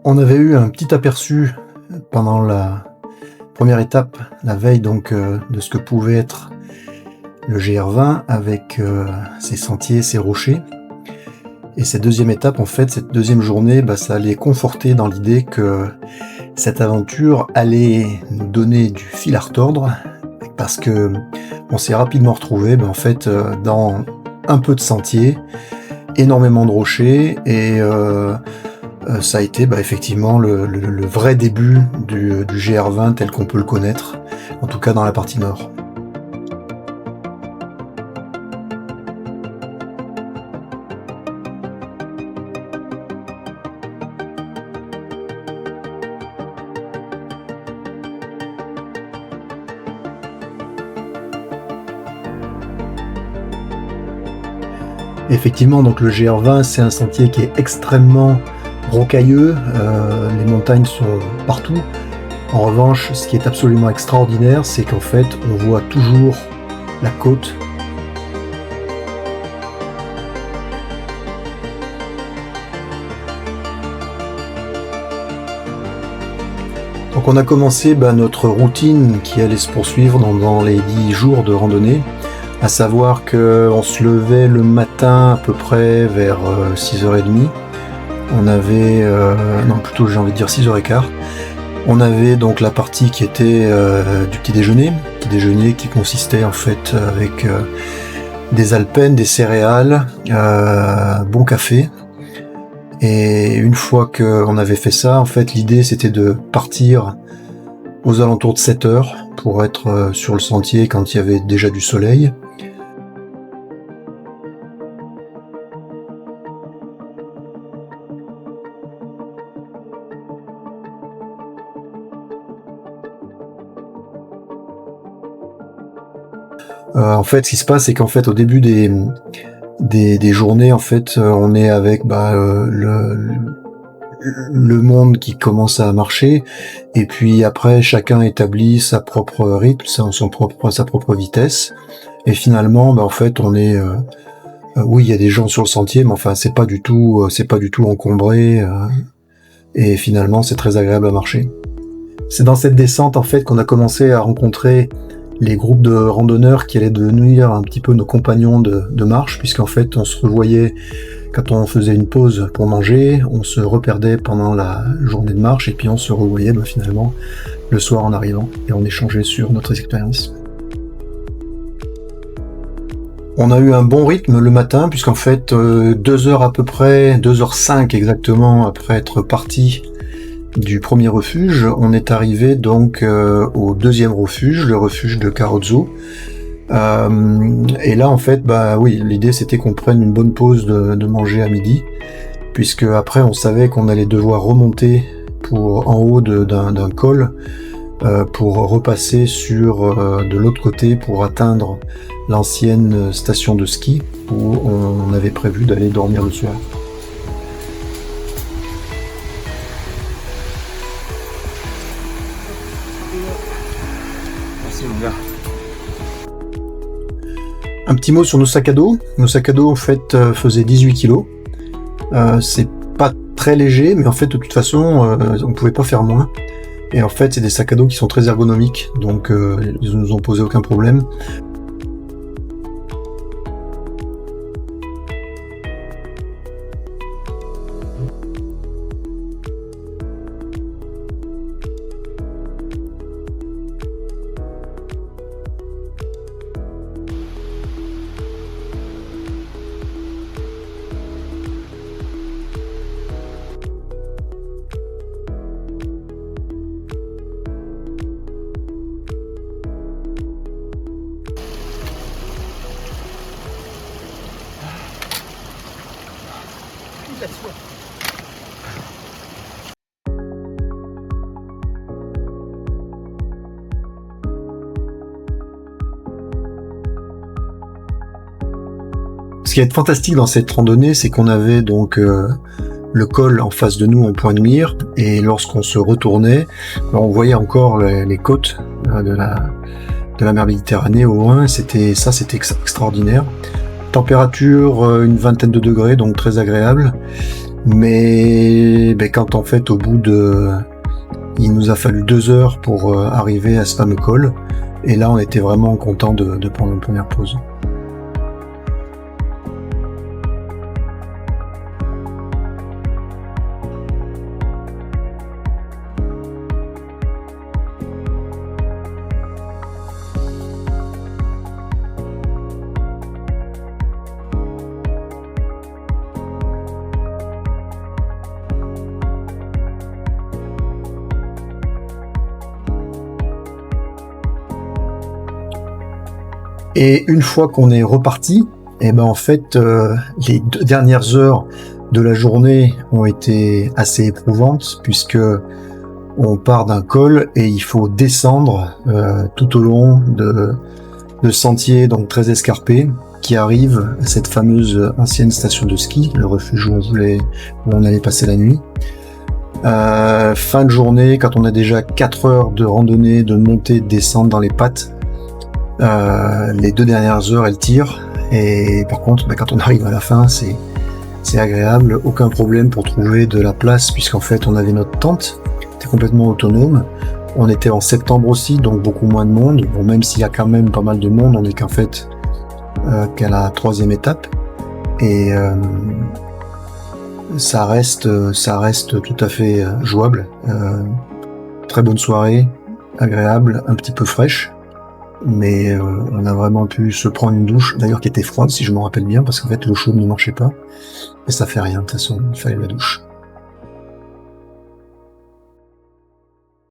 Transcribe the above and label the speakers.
Speaker 1: On avait eu un petit aperçu pendant la première étape, la veille donc de ce que pouvait être le GR20 avec ses sentiers, ses rochers. Et cette deuxième étape, en fait, cette deuxième journée, ça allait conforter dans l'idée que cette aventure allait nous donner du fil à retordre, parce que on s'est rapidement retrouvé en fait dans un peu de sentiers, énormément de rochers, et ça a été effectivement le vrai début du GR20 tel qu'on peut le connaître, en tout cas dans la partie nord. Effectivement, donc le GR20, c'est un sentier qui est extrêmement rocailleux, les montagnes sont partout. En revanche, ce qui est absolument extraordinaire, c'est qu'en fait, on voit toujours la côte. Donc on a commencé notre routine qui allait se poursuivre dans les 10 jours de randonnée, à savoir qu'on se levait le matin à peu près vers 6h30. On avait, non plutôt j'ai envie de dire 6h15. On avait donc la partie qui était du petit déjeuner qui consistait en fait avec des alpènes, des céréales, bon café. Et une fois qu'on avait fait ça, en fait l'idée c'était de partir aux alentours de 7h pour être sur le sentier quand il y avait déjà du soleil. En fait, ce qui se passe, c'est qu'en fait, au début des journées, en fait, on est avec le monde qui commence à marcher, et puis après, chacun établit sa propre rythme, sa propre vitesse, et finalement, en fait, on est, oui, il y a des gens sur le sentier, mais enfin, c'est pas du tout encombré, et finalement, c'est très agréable à marcher. C'est dans cette descente, en fait, qu'on a commencé à rencontrer les groupes de randonneurs qui allaient devenir un petit peu nos compagnons de marche, puisqu'en fait on se revoyait quand on faisait une pause pour manger, on se reperdait pendant la journée de marche, et puis on se revoyait finalement le soir en arrivant, et on échangeait sur notre expérience. On a eu un bon rythme le matin, puisqu'en fait 2h à peu près, 2h05 exactement après être parti du premier refuge, on est arrivé donc au deuxième refuge, le refuge de Carozzo. Et là en fait, oui, l'idée c'était qu'on prenne une bonne pause de manger à midi, puisque après on savait qu'on allait devoir remonter en haut d'un col pour repasser sur de l'autre côté pour atteindre l'ancienne station de ski où on avait prévu d'aller dormir le soir. Un petit mot sur nos sacs à dos. Nos sacs à dos en fait faisaient 18 kg. C'est pas très léger, mais en fait de toute façon on pouvait pas faire moins. Et en fait c'est des sacs à dos qui sont très ergonomiques, donc ils nous ont posé aucun problème. Ce qui est fantastique dans cette randonnée, c'est qu'on avait donc le col en face de nous en point de mire, et lorsqu'on se retournait, on voyait encore les côtes de la mer Méditerranée au loin. C'était extraordinaire. Température une vingtaine de degrés, donc très agréable. Mais quand en fait il nous a fallu 2 heures pour arriver à ce fameux col, et là on était vraiment content de prendre une première pause. Et une fois qu'on est reparti, en fait, les 2 dernières heures de la journée ont été assez éprouvantes, puisque on part d'un col et il faut descendre tout au long de sentiers donc très escarpés qui arrivent à cette fameuse ancienne station de ski, le refuge où on allait passer la nuit. Fin de journée, quand on a déjà 4 heures de randonnée, de montée, de descente dans les pattes, les 2 dernières heures elles tirent, et par contre quand on arrive à la fin c'est agréable, aucun problème pour trouver de la place, puisqu'en fait on avait notre tente, c'était complètement autonome, on était en septembre aussi, donc beaucoup moins de monde, bon, même s'il y a quand même pas mal de monde, on est qu'en fait qu'à la 3e étape, et ça reste tout à fait jouable, très bonne soirée, agréable, un petit peu fraîche, mais on a vraiment pu se prendre une douche, d'ailleurs qui était froide si je me rappelle bien, parce qu'en fait l'eau chaude ne marchait pas, et ça fait rien, de toute façon il fallait la douche.